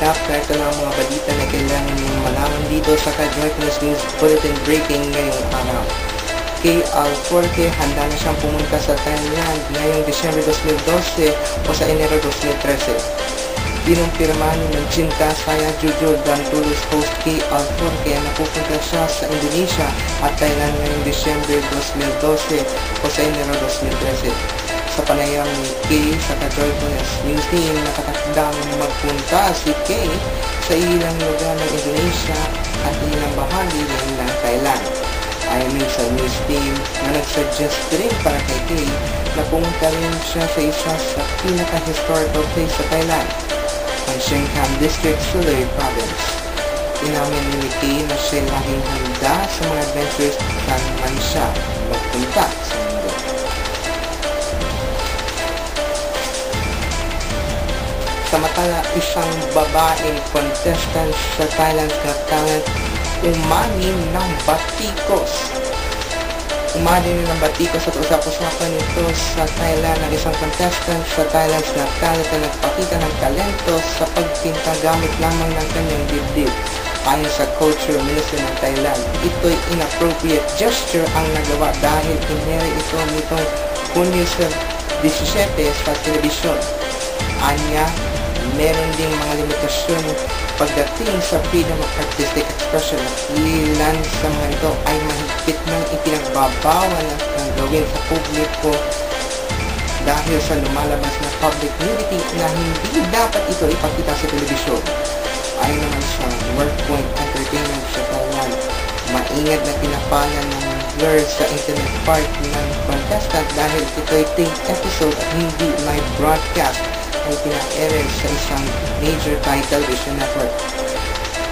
up, kahit na ang mga balita na kailangan nyo malaman dito sa Ka-Joyfulness News Bulletin Breaking ngayong araw. Kay Alforque, handa na siyang pumunta sa Thailand ngayong Disyembre 2012 o sa Enero 2013. Pinumpirma ni Chinta Saya Jujur dan Tulus host kay Alforque na pupunta siya sa Indonesia at Thailand ngayong Disyembre 2012 o sa Enero 2013. Sa panayam ni Kay sa Ka-Joyfulness News Team, nakatakdang magpunta si Kay sa ilang lugar ng Indonesia at ilang bahagi ng Thailand. Ayon sa news team na nagsuggest rin para kay Kay na pumunta rin siya sa isa sa pinaka-historical place sa Thailand, ang Sengkham District, Sulay Province. Inamin ni Kay na siya laging handa sa mga adventures saan man siya magpunta sa mundo. Samantala, isang babaeng contestant sa Thailand's Got Talent umanin ng batikos. Umanin ng batikos at usap-usapan nito sa Thailand ng isang contestant sa Thailand's Got Talent na nagpakita ng talento sa pagpinta gamit lamang ng kanyang dibdib. Ayon sa Culture Ministry ng Thailand, ito'y inappropriate gesture ang nagawa dahil inere ito nitong Hunyo 17 sa telebisyon. Anya, meron ding mga limitasyon pagdating sa freedom of artistic expression at ilan sa mga ito ay mahigpit nang ipinagbabawal ng gawin sa publiko dahil sa lumalabas na public nudity na hindi dapat ito ipakita sa telebisyon. Ayon naman sa WorkPoint Entertainment sa Thailand, maingat na pinapalan ng blur sa internet part ng contestant dahil ito'y taped episode at hindi live broadcast ay pina-air sa isang major Thai television network.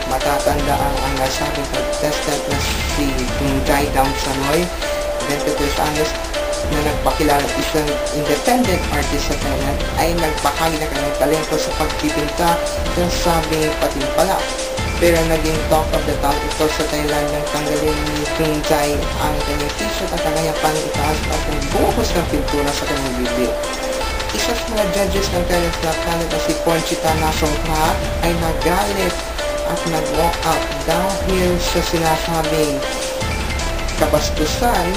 Matatandaan ang nasabing contestant na si Tunjai Dam Sanoy, 23 anyos, na nagpakilala isang independent artist sa Thailand ay nagbahagi na kanyang talento sa pagpipinta ng sabing patimpala. Pero naging talk of the town ito sa Thailand nang tanggalin ni Tunjai ang kanyang t-shirt at ang kanyang panang itaas at nagbuhos ng pintura sa kanyang bibig. Isa sa mga judges ng Thailand's Got Talent na si Ponchita Nasongkha ay nagalit at nag-walk out dahil sa sinasabing kabastusan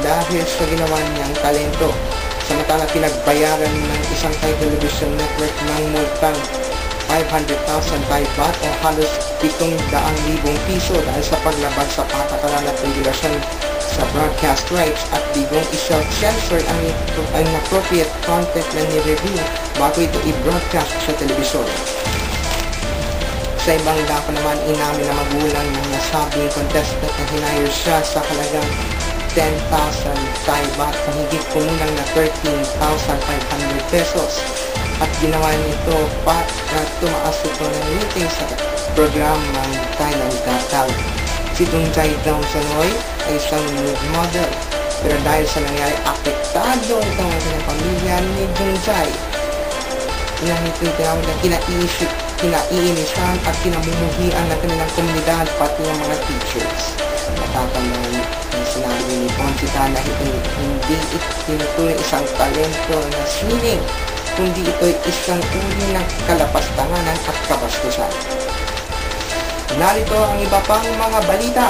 dahil sa ginawa niyang talento. Samantala, pinagbayaran ng isang Thai television network ng multang 500,000 Thai baht o halos 700,000 piso dahil sa paglabag sa patakaran at regulasyon sa broadcast rights at bigong i-self-censor ang inappropriate content na ni-review bago ito i-broadcast sa telebisyon. Sa ibang dako naman, inamin na magulang ng nasabing contestant na hinire siya sa halagang 10,000 Thai baht kung higit kumulang na 13,500 pesos at ginawa nito para tumaas ito ng rating sa programang Thailand's Got Talent. Si Tunjai Dam Sanoy ay isang nude model, pero dahil sa nangyari, apektado ito ang kanyang pamilya ni Tunjai. Ilang ito'y tinawag na kinaiinisan at kinamumuhian ng kanilang komunidad pati ng mga teachers. Matatandaan na sinabi ni Ponchita na ito'y hindi tinutuloy isang talento na sining, kundi ito'y isang uri ng kalapastanganan at kabastusan. Narito ang iba pang mga balita.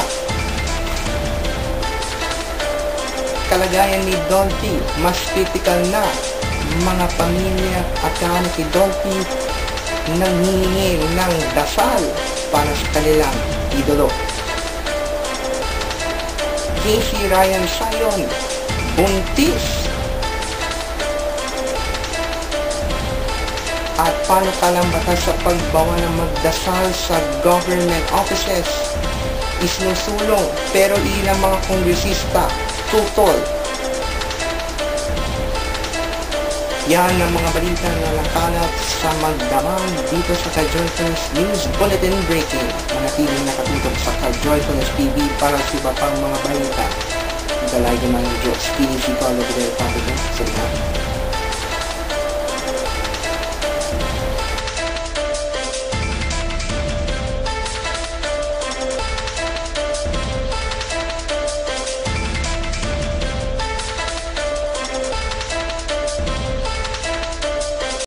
Kalagayan ni Dolphy, mas critical na. Mga pamilya at kahanan ni Dolphy nanghihingi ng dasal para sa kanilang idolo. Casey Ryan Sion, buntis. At panukalang batas sa pagbawal ng magdasal sa government offices isinusulong, pero ilang mga kongresista tutol. Yan ang mga balita na nakalat sa magdamag dito sa Ka-Joyfulness News Bulletin Breaking. Manatiling nakatutok sa Ka-Joyfulness TV para sa iba pang mga balita. Dalay naman ng Diyos. Kini si Carlo Vidal Papico. Salamat.